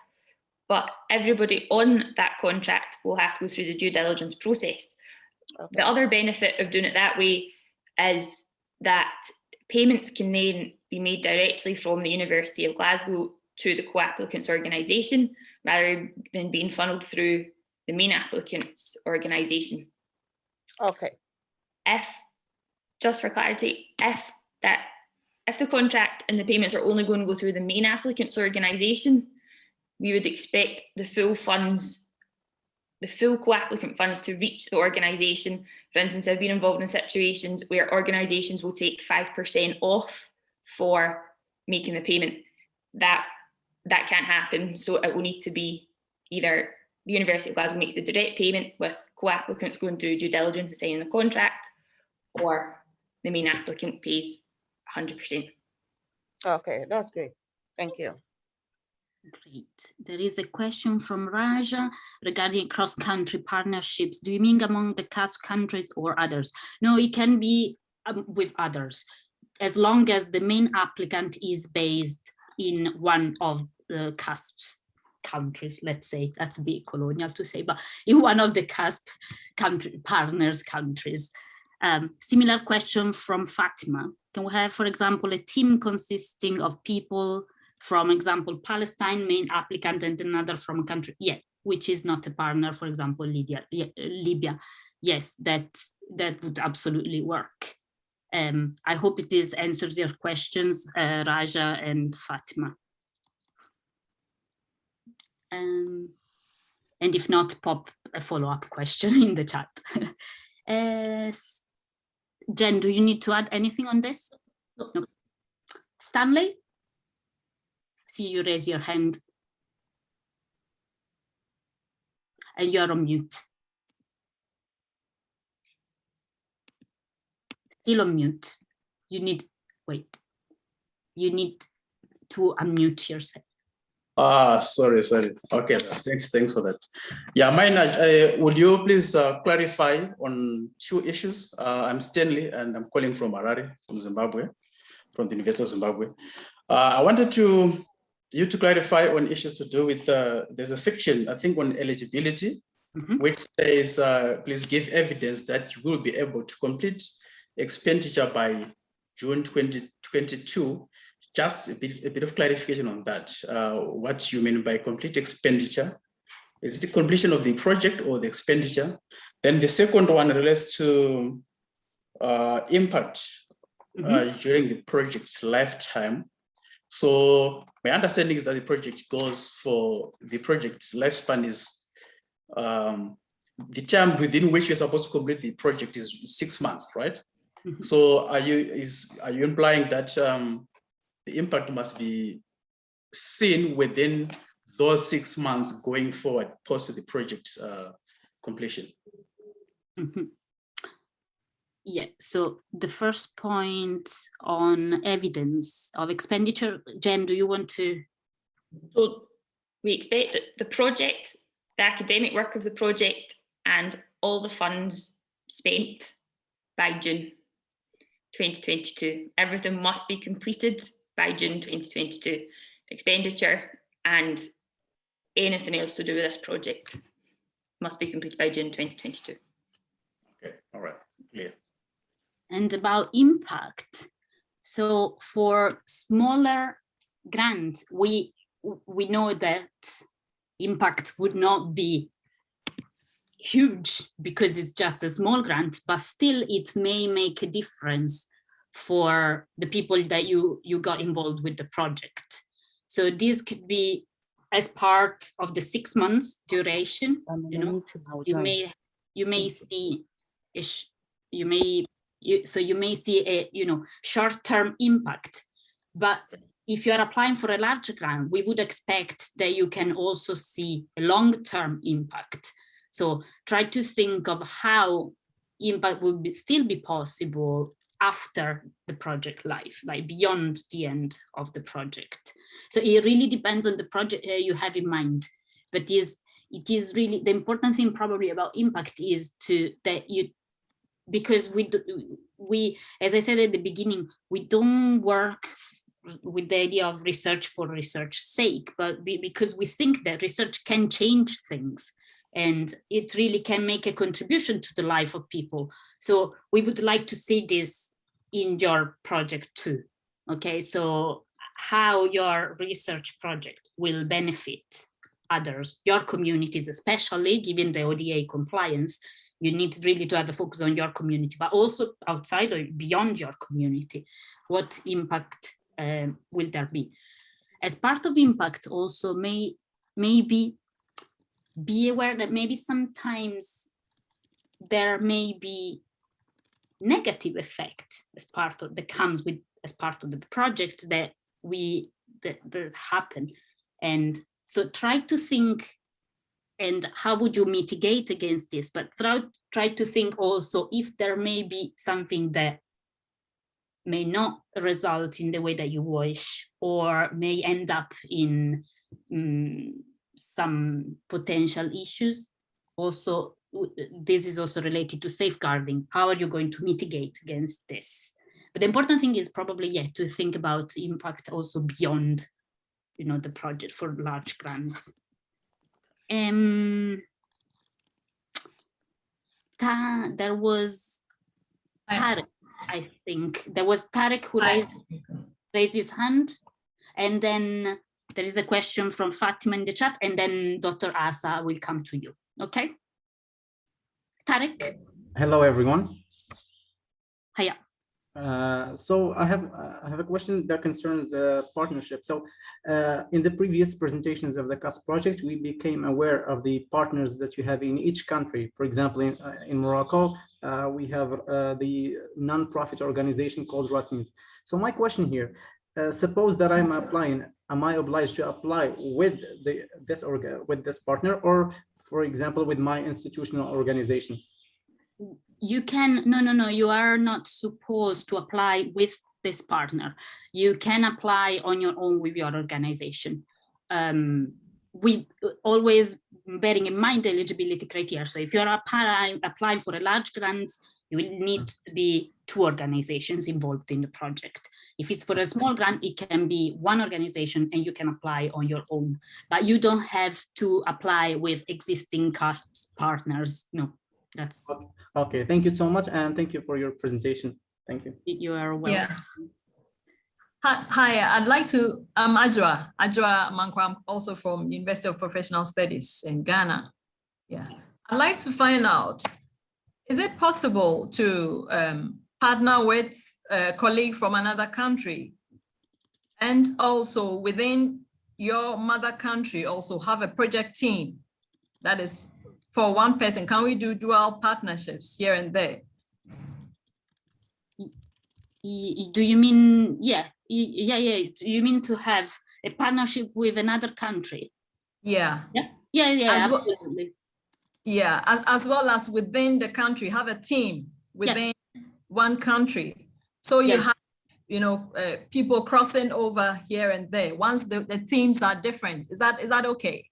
but everybody on that contract will have to go through the due diligence process. Okay. The other benefit of doing it that way is that payments can then be made directly from the University of Glasgow to the co-applicant's organisation, rather than being funneled through the main applicant's organisation. Okay. If, just for clarity, if that if the contract and the payments are only going to go through the main applicant's organisation, we would expect the full funds, the full co-applicant funds to reach the organisation. For instance, I've been involved in situations where organisations will take 5% off for making the payment. That can't happen. So it will need to be either the University of Glasgow makes a direct payment with co-applicants going through due diligence and signing the contract, or the main applicant pays 100%. Okay, that's great. Thank you. Great. There is a question from Raja regarding cross-country partnerships. Do you mean among the CUSP countries or others? No, it can be with others, as long as the main applicant is based in one of the CUSP countries, let's say. That's a bit colonial to say, but in one of the CUSP partners countries. Similar question from Fatima. Can we have, for example, a team consisting of people from example, Palestine, main applicant, and another from a country, yeah, which is not a partner, for example, Libya. Yes, that would absolutely work. I hope it answers your questions, Raja and Fatima. And if not, pop a follow-up question in the chat. Jen, do you need to add anything on this? No. Stanley? See you raise your hand. And you're on mute. Still on mute. You need to unmute yourself. Sorry. Okay, thanks for that. Yeah, Maynard, would you please clarify on 2 issues? I'm Stanley and I'm calling from Harare, from Zimbabwe, from the University of Zimbabwe. I wanted you to clarify on issues to do with, there's a section, I think, on eligibility, which says, please give evidence that you will be able to complete expenditure by June 2022. Just a bit of clarification on that. What you mean by complete expenditure? Is it the completion of the project or the expenditure? Then the second one relates to impact during the project's lifetime. So my understanding is that the project's lifespan is the term within which you're supposed to complete the project is 6 months, right? So are you implying that the impact must be seen within those 6 months going forward post the project's completion? Yeah, so the first point on evidence of expenditure, Jen, do you want to? So we expect that the project, the academic work of the project, and all the funds spent by June 2022. Everything must be completed by June 2022. Expenditure and anything else to do with this project must be completed by June 2022. Okay, all right, clear. And about impact. So for smaller grants, we know that impact would not be huge because it's just a small grant, but still it may make a difference for the people that you got involved with the project. So this could be as part of the 6 months duration. You may see a short-term impact, but if you are applying for a larger grant, we would expect that you can also see a long-term impact. So try to think of how impact would still be possible after the project life, like beyond the end of the project. So it really depends on the project you have in mind, but it is really the important thing probably about impact is because we, as I said at the beginning, we don't work with the idea of research for research's sake, but because we think that research can change things and it really can make a contribution to the life of people. So we would like to see this in your project too. Okay, so how your research project will benefit others, your communities, especially given the ODA compliance, You need really to have a focus on your community, but also outside or beyond your community. What impact will there be? As part of impact, also maybe be aware that maybe sometimes there may be negative effect as part of that comes with as part of the project that happen. And so try to think, and how would you mitigate against this? But try to think also if there may be something that may not result in the way that you wish, or may end up in some potential issues. Also, this is also related to safeguarding. How are you going to mitigate against this? But the important thing is probably, to think about impact also beyond, the project for large grants. There was Tarek, I think. There was Tarek who raised his hand, and then there is a question from Fatima in the chat, and then Dr. Asa will come to you. Okay, Tarek. Hello, everyone. Hiya. So I have a question that concerns partnership. So in the previous presentations of the CUSP project, we became aware of the partners that you have in each country. For example, in Morocco, we have the non-profit organization called Racines. So my question here, suppose that I'm applying, am I obliged to apply with this partner, or for example, with my institutional organization? You can, no, you are not supposed to apply with this partner. You can apply on your own with your organization. We always bearing in mind the eligibility criteria. So if you're applying for a large grant, you will need to be 2 organizations involved in the project. If it's for a small grant, it can be 1 organization and you can apply on your own, but you don't have to apply with existing CUSP partners. No, that's okay. Thank you so much, and thank you for your presentation. Thank you. You are welcome. Yeah. Hi, I'd like to, I'm Adjoa Mankwa, also from University of Professional Studies in Ghana. Yeah, I'd like to find out, is it possible to partner with a colleague from another country, and also within your mother country also have a project team that is for 1 person? Can we do dual partnerships here and there? Do you mean, yeah, you mean to have a partnership with another country? Yeah. Yeah, as absolutely. As well as within the country, have a team within 1 country. So you have, people crossing over here and there. Once the themes are different, is that okay?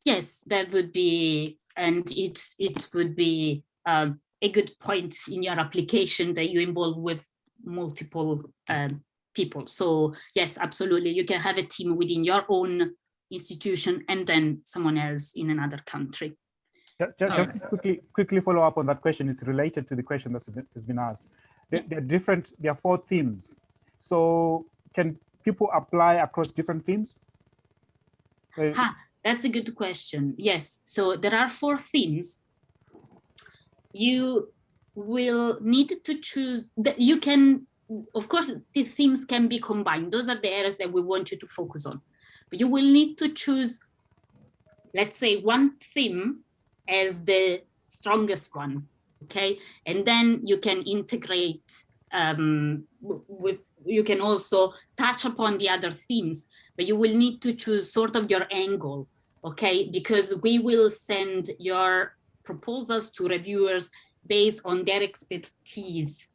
Yes, that would be, and it would be a good point in your application that you involve with multiple people. So yes, absolutely. You can have a team within your own institution and then someone else in another country. Just quickly follow up on that question. It's related to the question that has been asked. There are 4 themes. So can people apply across different themes? So, that's a good question. Yes, so there are 4 themes. You will need to choose that. You can, of course, the themes can be combined. Those are the areas that we want you to focus on. But you will need to choose, let's say, 1 theme as the strongest one, okay? And then you can integrate, you can also touch upon the other themes, but you will need to choose sort of your angle, okay? Because we will send your proposals to reviewers based on their expertise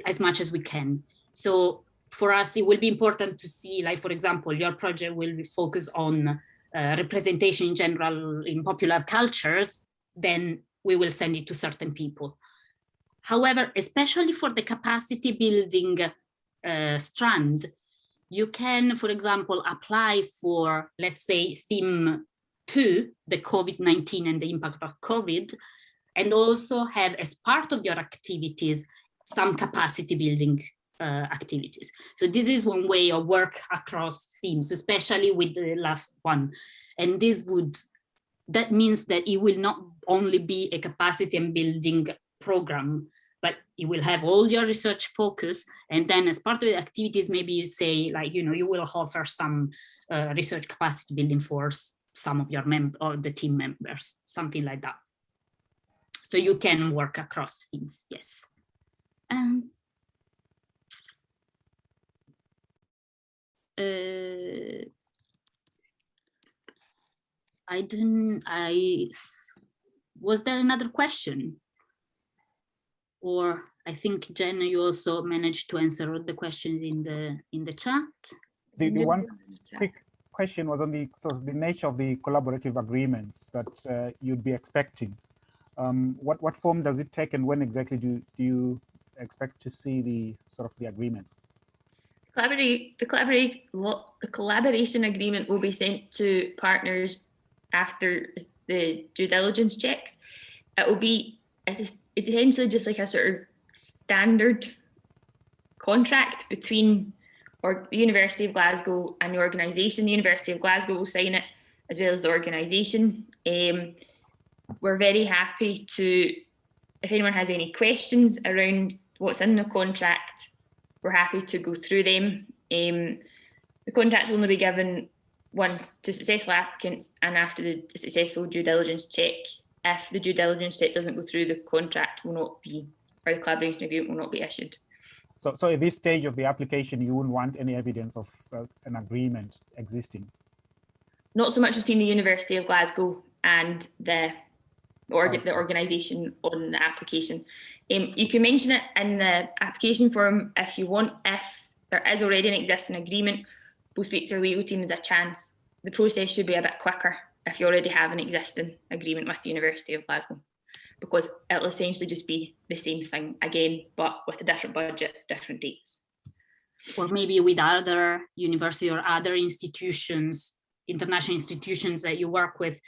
as much as we can. So for us, it will be important to see, like, for example, your project will be focused on representation in general in popular cultures, then we will send it to certain people. However, especially for the capacity building strand, you can, for example, apply for, let's say, theme 2, the COVID-19 and the impact of COVID, and also have as part of your activities some capacity building activities. So this is one way of work across themes, especially with the last one. And that means that it will not only be a capacity and building program, but you will have all your research focus. And then as part of the activities, maybe you say, like, you know, you will offer some research capacity building for some of your or the team members, something like that. So you can work across things, yes. Was there another question? Or I think, Jen, you also managed to answer all the questions in the chat. The one quick question was on the sort of the nature of the collaborative agreements that you'd be expecting. What form does it take, and when exactly do you expect to see the sort of the agreements? The collaboration agreement will be sent to partners after the due diligence checks. It will be, it's essentially just like a sort of standard contract between the University of Glasgow and the organisation. The University of Glasgow will sign it, as well as the organisation. We're very happy to, if anyone has any questions around what's in the contract, we're happy to go through them. The contracts will only be given once to successful applicants and after the successful due diligence check. If the due diligence check doesn't go through, the contract will not be, or the collaboration agreement will not be issued. So at this stage of the application, you wouldn't want any evidence of an agreement existing? Not so much between the University of Glasgow and the organisation on the application. You can mention it in the application form if you want. If there is already an existing agreement, we'll speak to our legal team. There's a chance the process should be a bit quicker if you already have an existing agreement with the University of Glasgow, because it'll essentially just be the same thing again, but with a different budget, different dates. Or maybe with other university or other institutions, international institutions that you work with,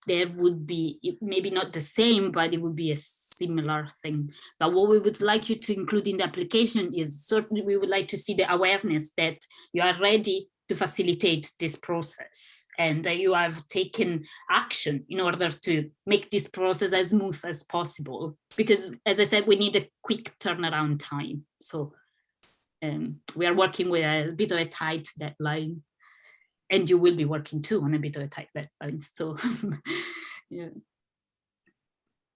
there would be, maybe not the same, but it would be a similar thing. But what we would like you to include in the application is, certainly we would like to see the awareness that you are ready to facilitate this process and that you have taken action in order to make this process as smooth as possible. Because as I said, we need a quick turnaround time. So we are working with a bit of a tight deadline, and you will be working too on a bit of a tight deadline. So yeah.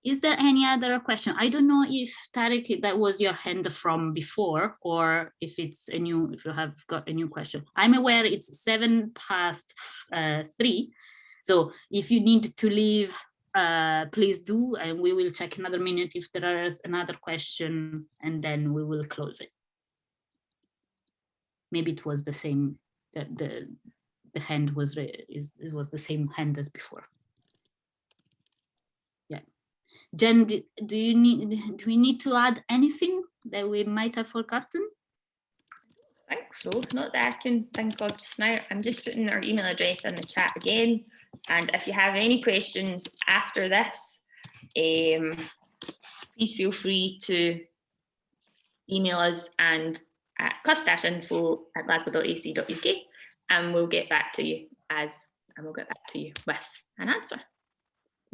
Is there any other question? I don't know if Tariq, that was your hand from before, or if it's a new, if you have got a new question. I'm aware it's 3:07. So if you need to leave, please do, and we will check another minute if there is another question, and then we will close it. Maybe it was the same, the hand was, it was the same hand as before. Yeah. Jen, do we need to add anything that we might have forgotten? I think so, not that I can think of just now. I'm just putting our email address in the chat again. And if you have any questions after this, please feel free to email us and at cusp-info@glasgow.ac.uk, and we'll get back to you with an answer.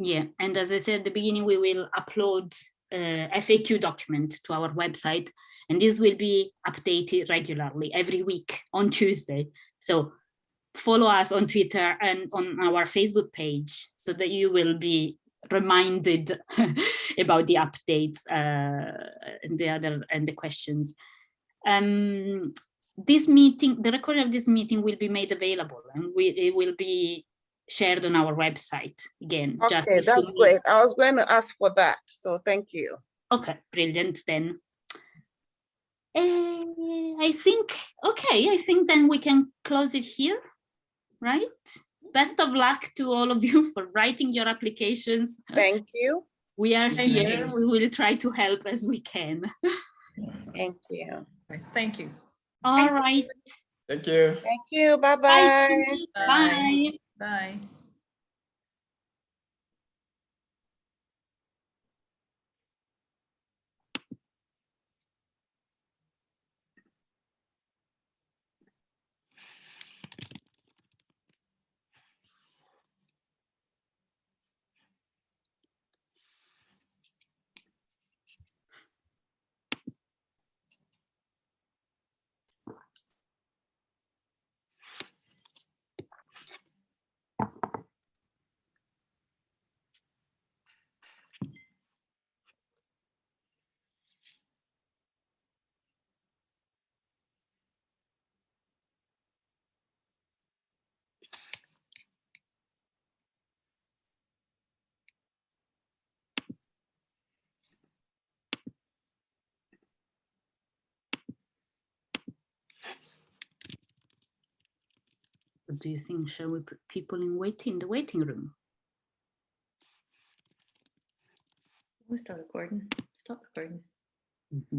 Yeah, and as I said at the beginning, we will upload FAQ document to our website, and this will be updated regularly every week on Tuesday. So follow us on Twitter and on our Facebook page so that you will be reminded about the updates and the questions. This meeting, the recording of this meeting will be made available, and it will be shared on our website again. Okay, that's great. I was going to ask for that, so thank you. Okay, brilliant then. I think then we can close it here, right? Best of luck to all of you for writing your applications. Thank you. We are here. We will try to help as we can. Thank you. Thank you. All right. Thank you. Thank you. Bye-bye. Bye. Bye. What do you think? Shall we put people in the waiting room? We'll start recording. Stop recording.